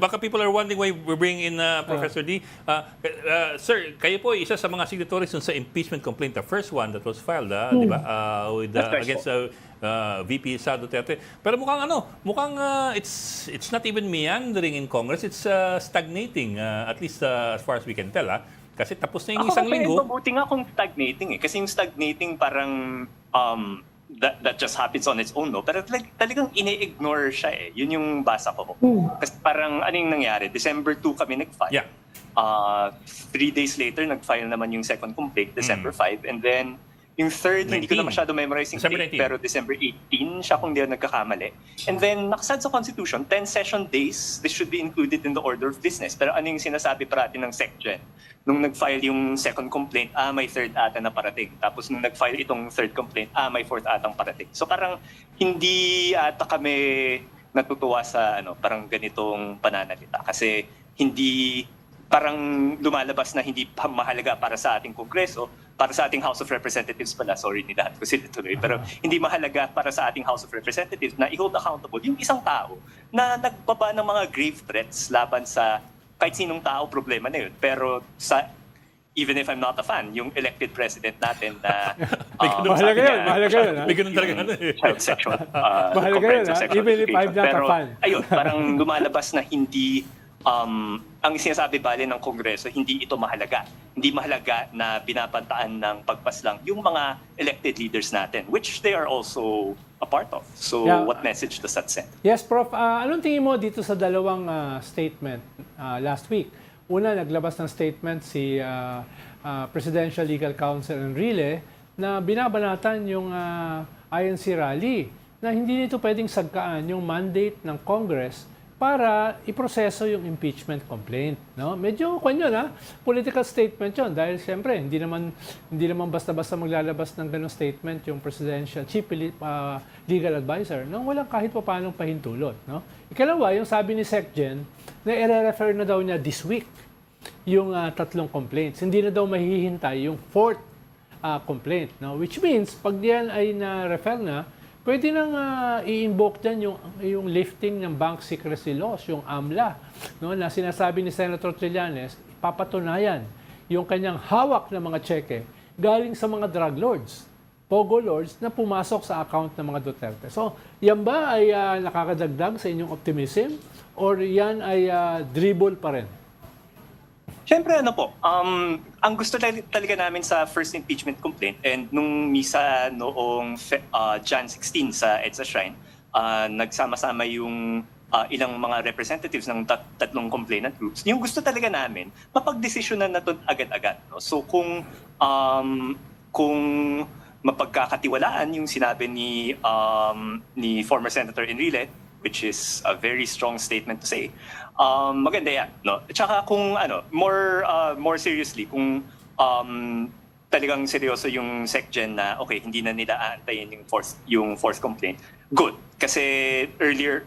baka people are wondering why we bring in Professor D. Sir, kayo po isa sa mga signatories sa impeachment complaint, the first one that was filed, di ba? With, against VP Sara Duterte. Pero mukhang it's not even meandering in Congress, it's stagnating, at least as far as we can tell. Kasi tapos na yung isang linggo. Mabuti nga kung stagnating eh. Kasi yung stagnating parang that just happens on its own, no? Pero talagang ine-ignore siya eh. Yun yung basa ko. Kasi parang ano yung nangyari? December 2 kami nag-file. Yeah. 3 days later, nag-file naman yung second complaint, December 5. And then, yung third, 19. Hindi ko na masyado memorize yung date, pero December 18 siya kung di ako nagkakamali. And then, nakasad sa Constitution, 10 session days, this should be included in the order of business. Pero ano yung sinasabi parati ng SecGen? Nung nag-file yung second complaint, may third ata na parating. Tapos nung nag-file itong third complaint, may fourth atang parating. So parang hindi ata kami natutuwa sa parang ganitong pananalita. Kasi hindi parang lumalabas na hindi pa mahalaga para sa ating Kongreso, para sa ating House of Representatives pala, sorry nilahat ko sila tuloy, pero hindi mahalaga para sa ating House of Representatives na i-hold accountable yung isang tao na nagbaba ng mga grave threats laban sa kahit sinong tao, problema na yun. Pero even if I'm not a fan, yung elected president natin na mahalaga yun. May ganun talaga child sexual mahalaga yun, even if I'm not a fan. Ayun, parang lumalabas na hindi ang sinasabi bale ng Kongreso, hindi ito mahalaga. Hindi mahalaga na binabantaan ng pagpaslang yung mga elected leaders natin, which they are also a part of. So, what message does that send? Yes, Prof. Anong tingin mo dito sa dalawang statement last week? Una, naglabas ng statement si Presidential Legal Counsel Enrile na binabanatan yung INC rally na hindi nito pwedeng sagkaan yung mandate ng Congress para iproseso yung impeachment complaint, no? Medyo political statement 'yon dahil siyempre hindi naman basta-basta maglalabas ng ganung statement yung presidential chief legal advisor nang walang kahit paanong pahintulot, no? Ikalawa, yung sabi ni SecGen na i-refer na daw niya this week yung tatlong complaints. Hindi na daw mahihintay yung fourth complaint, no? Which means pag diyan ay na-refer na, pwede nang i-invoke dyan yung lifting ng bank secrecy laws, yung AMLA, no, na sinasabi ni Senator Trillanes, papatunayan yung kanyang hawak na mga tseke galing sa mga drug lords, pogo lords na pumasok sa account ng mga Duterte. So, yan ba ay nakakadagdag sa inyong optimism or yan ay dribble pa rin? Siyempre ang gusto talaga namin sa first impeachment complaint and nung misa noong Jan 16 sa EDSA Shrine, nagsama-sama yung ilang mga representatives ng tatlong complainant groups. Yung gusto talaga namin, mapagdesisyonan na ito agad-agad. No? So kung mapagkakatiwalaan yung sinabi ni former Senator Enrile, which is a very strong statement to say, maganda yan, no? Tsaka kung more seriously, kung talagang seryoso yung SecGen na okay, hindi na nila aantayin yung fourth complaint, good. Kasi earlier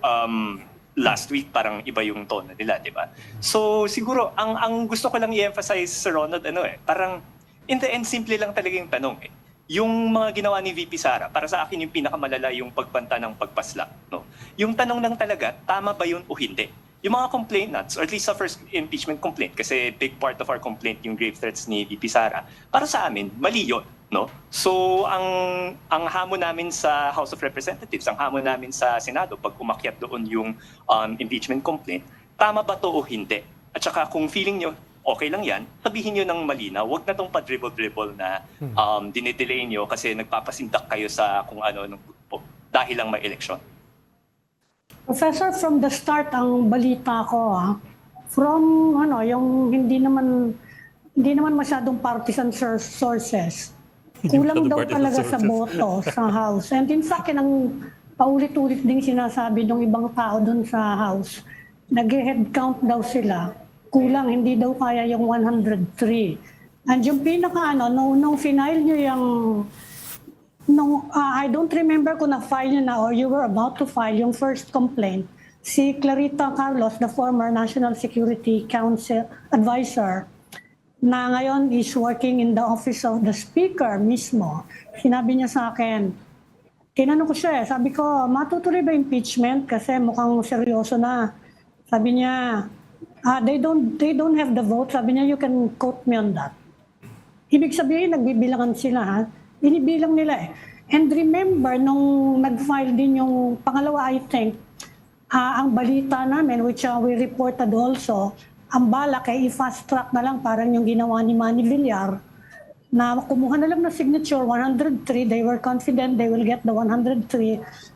last week parang iba yung tone nila, di ba? So siguro ang gusto ko lang i-emphasize sa Ronald parang in the end simple lang talaga yung tanong eh. Yung mga ginawa ni VP Sara, para sa akin yung pinakamalala yung pagbanta ng pagpaslang, no? Yung tanong lang talaga, tama ba yun o hindi? Yung mga complainants, or at least sa first impeachment complaint, kasi big part of our complaint yung grave threats ni VP Sara, para sa amin, mali yun, no? So, ang hamon namin sa House of Representatives, ang hamon namin sa Senado, pag umakyat doon yung impeachment complaint, tama ba to o hindi? At saka kung feeling nyo, okay lang yan, sabihin nyo ng malinaw, wag na tong pa-dribble-dribble na dinidelay nyo kasi nagpapasindak kayo sa kung ano ng grupo dahil lang may eleksyon. Professor, from the start ang balita ko from yung hindi naman masyadong partisan sources. Kulang daw talaga sa boto sa House. And in fact, ang paulit-ulit ding sinasabi ng ibang tao doon sa House, nag-head count daw sila. Kulang, hindi daw kaya yung 103. And yung nung final nyo I don't remember kung na-file nyo na or you were about to file yung first complaint, si Clarita Carlos, the former National Security Council Advisor, na ngayon is working in the office of the Speaker mismo. Sinabi niya sa akin, tinanong ko siya, sabi ko, matutuloy ba impeachment? Kasi mukhang seryoso na. Sabi niya, they don't have the vote. Sabi niya, you can quote me on that. Ibig sabihin, nagbibilangan sila, ha? Binibilang nila eh. And remember, nung nag-file din yung pangalawa, I think, ang balita namin, which we reported also, ang balak ay i-fast track na lang, parang yung ginawa ni Manny Villar, na kumuha na lang na signature, 103, they were confident they will get the 103,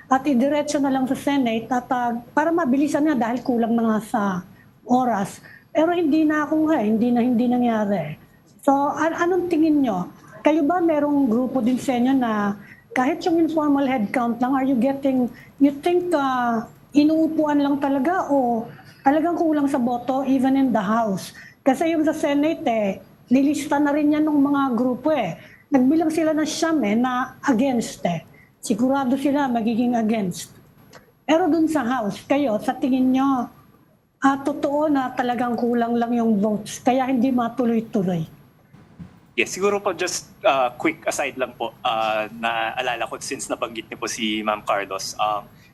at idiretso na lang sa Senate, at para mabilisan na dahil kulang na nga sa oras. Pero hindi na hindi nangyari. So, anong tingin nyo? Kayo ba merong grupo din sa inyo na kahit yung informal headcount lang, you think inuupuan lang talaga o talagang kulang sa boto even in the House? Kasi yung sa Senate nilista na rin yan ng mga grupo Nagbilang sila ng siyam na against Sigurado sila magiging against. Pero dun sa House, kayo, sa tingin nyo, totoo na talagang kulang lang yung votes, kaya hindi matuloy-tuloy? Yes, siguro po just quick aside lang po na alala ko since nabanggit niyo po si Ma'am Carlos.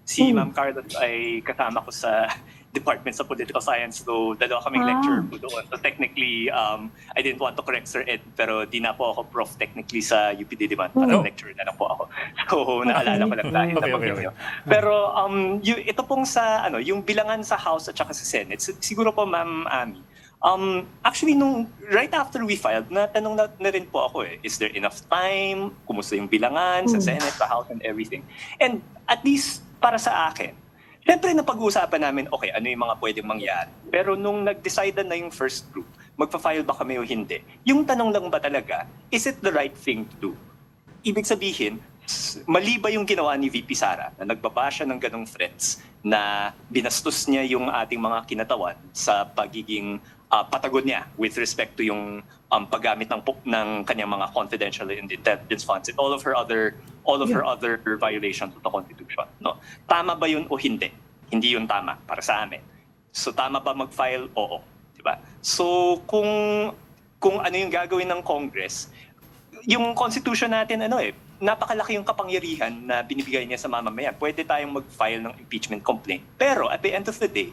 Si Ma'am Carlos ay kasama ko sa Department sa Political Science, so dalawa kaming lecturer po doon. So technically, I didn't want to correct Sir Ed, pero di na po ako prof technically sa UP Diliman. Parang lecturer na lang po ako. So naalala ko lang dahil nabanggit niyo. Pero ito pong sa yung bilangan sa House at saka sa Senate, siguro po Ma'am Ami, actually, right after we filed, natanong na rin po ako is there enough time? Kumusta yung bilangan sa Senate, sa House, and everything? And at least para sa akin, syempre napag-uusapan namin, okay, ano yung mga pwedeng mangyari? Pero nung nag-decide na yung first group, magpa-file ba kami o hindi? Yung tanong lang ba talaga, is it the right thing to do? Ibig sabihin, mali ba yung ginawa ni VP Sara na nagbaba siya ng ganong threats na binastos niya yung ating mga kinatawan sa pagiging patagon niya with respect to yung paggamit ng kanyang mga confidential and intelligence funds and all of her other violations of the Constitution. No? Tama ba yun o hindi? Hindi yun tama para sa amin. So tama ba mag-file? Oo. Diba? So kung ano yung gagawin ng Congress, yung Constitution natin napakalaki yung kapangyarihan na binibigay niya sa mamamayan. Pwede tayong mag-file ng impeachment complaint. Pero at the end of the day,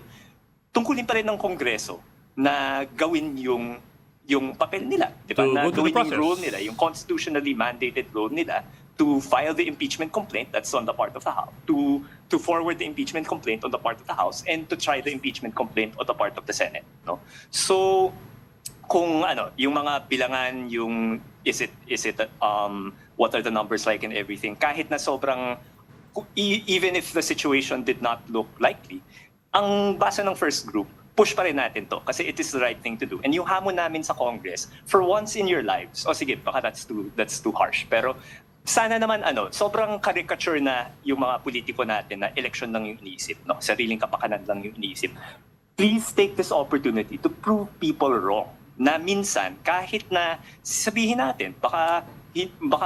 tungkulin pa rin ng Kongreso na gawin yung papel nila, di ba? Na gawin yung role nila, yung constitutionally mandated role nila to file the impeachment complaint that's on the part of the House, to forward the impeachment complaint on the part of the House and to try the impeachment complaint on the part of the Senate, no? So kung yung mga bilangan, yung is it what are the numbers like and everything, kahit na sobrang even if the situation did not look likely, ang basa ng first group, push pa rin natin to kasi it is the right thing to do. And yung hamon namin sa Congress, for once in your lives, sige, baka that's too harsh, pero sana naman sobrang caricature na yung mga politiko natin na election lang yung iniisip, no? Sariling kapakanan lang yung iniisip. Please take this opportunity to prove people wrong. Na minsan, kahit na sabihin natin, baka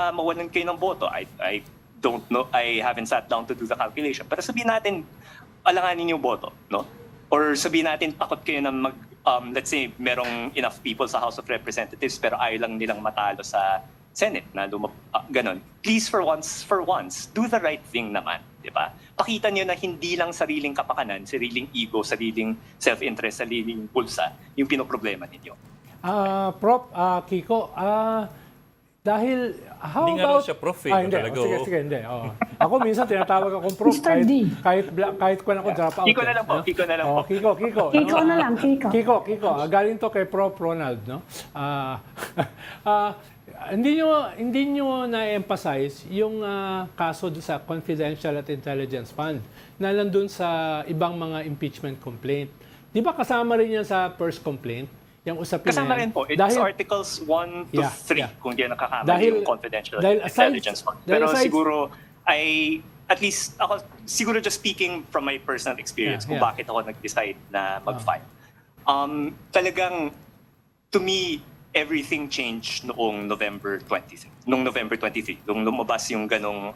mawalan kayo ng boto. I don't know, I haven't sat down to do the calculation. Pero sabihin natin, alanganin yung boto, no? Or sabihin natin, takot kayo na let's say, merong enough people sa House of Representatives pero ayaw lang nilang matalo sa Senate na ganon. Please, for once, do the right thing naman, di ba? Pakita niyo na hindi lang sariling kapakanan, sariling ego, sariling self-interest, sariling bulsa yung pinoproblema ninyo. Prof, Kiko, dahil, how Hindi nga about... lang siya prof hindi. talaga. Sige, hindi. Ako minsan tinatawag akong prof Mr. D. kahit kung ako drop out. Kiko na lang po, Kiko na lang po. Kiko. Kiko na lang, Kiko. Kiko, galing to kay Prof. Ronald, no? Hindi nyo na-emphasize yung kaso sa Confidential at Intelligence Fund na nandun sa ibang mga impeachment complaint. Di ba kasama rin yan sa first complaint? Yung usapin Kasama na yan? rin po. It's Articles 1 to 3 kung di na nakakamali yung confidential intelligence fund. Pero siguro, at least ako, siguro just speaking from my personal experience kung bakit ako nag-decide na mag-file. Talagang, to me, everything changed noong November 23. Nung lumabas yung ganong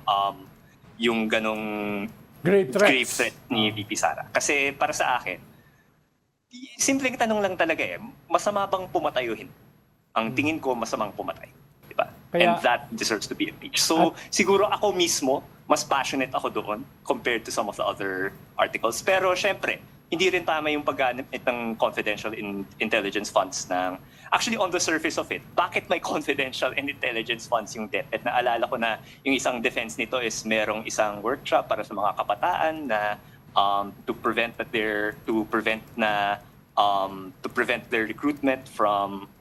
grave threat ni VP Sara. Kasi para sa akin, simpleng tanong lang talaga masama bang pumatay o hindi? Ang tingin ko, masamang pumatay. Diba? And that deserves to be impeached. So, siguro ako mismo, mas passionate ako doon compared to some of the other articles. Pero, syempre, hindi rin tama yung paggamit ng confidential intelligence funds ng actually on the surface of it. Bakit may confidential and intelligence funds yung DepEd? Naalala ko na yung isang defense nito is merong isang workshop para sa mga kabataan na to prevent their recruitment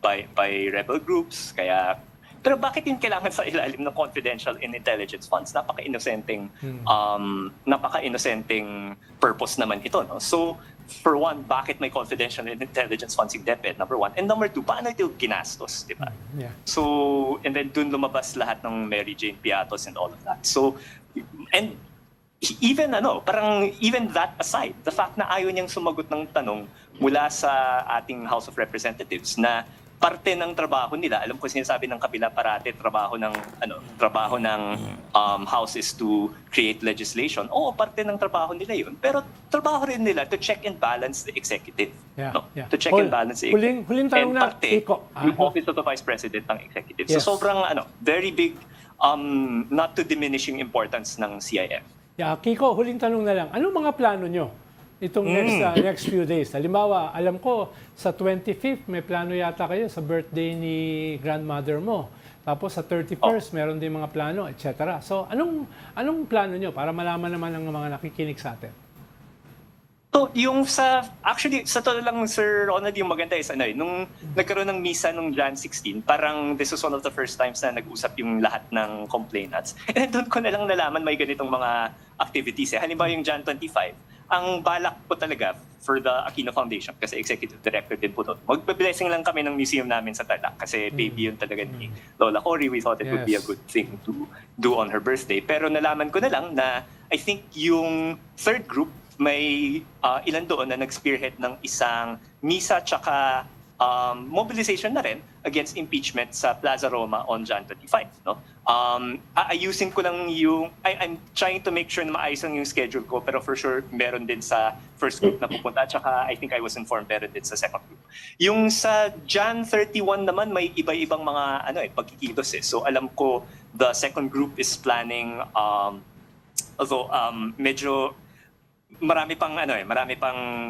by rebel groups. Pero bakit yung kailangan sa ilalim ng confidential and intelligence funds? Napaka-innosenteng purpose naman ito, no? So, for one, bakit may confidential and intelligence funds yung DepEd? Number one. And number two, paano ito ginastos, di ba? Yeah. So, and then dun lumabas lahat ng Mary Jane Piatos and all of that. So, and even that aside, the fact na ayaw niyang sumagot ng tanong mula sa ating House of Representatives na parte ng trabaho nila, alam ko sinasabi ng kabila parate, trabaho ng House is to create legislation. Oo, parte ng trabaho nila yun. Pero trabaho rin nila to check and balance the executive. Yeah, No? yeah. To check and balance the executive. Huling tanong and na, parte, Kiko. yung Office of the Vice President ng executive. Yes. So sobrang very big, not to diminish yung importance ng CIF. Yeah, Kiko, huling tanong na lang. Anong mga plano nyo itong next few days? Halimbawa, alam ko, sa 25th, may plano yata kayo sa birthday ni grandmother mo. Tapos sa 31st, meron din mga plano, etc. So, anong plano nyo para malaman naman ng mga nakikinig sa atin? So, actually, sa totoo lang, Sir Ronald, yung maganda is nung nagkaroon ng misa nung Jan 16, parang this was one of the first times na nag-usap yung lahat ng complainants. And doon ko na lang nalaman may ganitong mga activities. Halimbawa yung Jan 25, ang balak po talaga for the Aquino Foundation, kasi executive director din po doon, magbe-blessing lang kami ng museum namin sa Tarlac kasi baby yun talaga ni Lola Cory. We thought it would be a good thing to do on her birthday. Pero nalaman ko na lang na I think yung third group, may ilan doon na nag-spearhead ng isang misa tsaka mobilization na rin against impeachment sa Plaza Roma on Jan 25. No? Ayusin ko lang I'm trying to make sure na maayos lang yung schedule ko, pero for sure meron din sa first group na pupunta, tsaka I think I was informed meron din sa second group. Yung sa Jan 31 naman, may iba-ibang mga pagkikilos. So alam ko the second group is planning, although medyo marami pang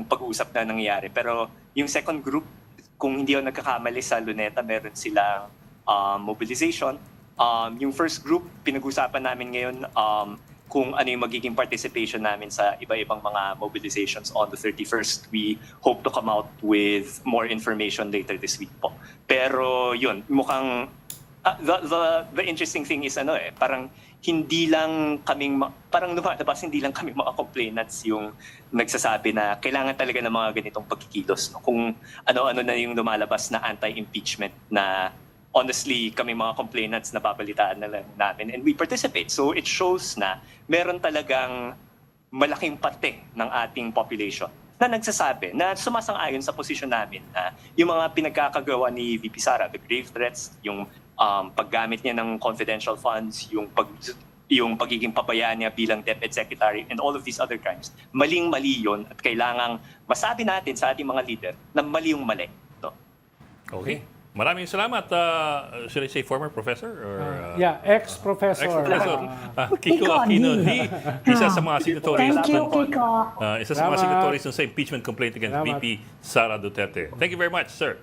pag-uusap na nangyayari, pero yung second group, kung hindi ako nagkakamali, sa Luneta meron silang mobilization. Yung first group, pinag-usapan namin ngayon kung ano yung magiging participation namin sa iba-ibang mga mobilizations on the 31st. We hope to come out with more information later this week po. Pero yun, mukhang the interesting thing is parang hindi lang kaming mga complainants yung nagsasabi na kailangan talaga ng mga ganitong pagkikilos. No? Kung ano-ano na yung lumalabas na anti-impeachment na honestly kami mga complainants na babalitaan na lang namin and we participate. So it shows na meron talagang malaking parte ng ating population na nagsasabi, na sumasang-ayon sa posisyon namin na yung mga pinagkakagawa ni VP Sara, the grave threats, yung paggamit niya ng confidential funds, yung pagiging pabayaan niya bilang DepEd Secretary, and all of these other crimes, maling-mali yun at kailangang masabi natin sa ating mga leader na mali yung mali. No? Okay. Maraming salamat. Should I say former professor? Or, Ex-professor. Ex-professor. Kiko Kiko Aquino D. Lee, isa sa mga signatories. Thank you, Kiko. Isa sa mga Salamat. signatories sa impeachment complaint against Salamat. VP Sara Duterte. Thank you very much, sir.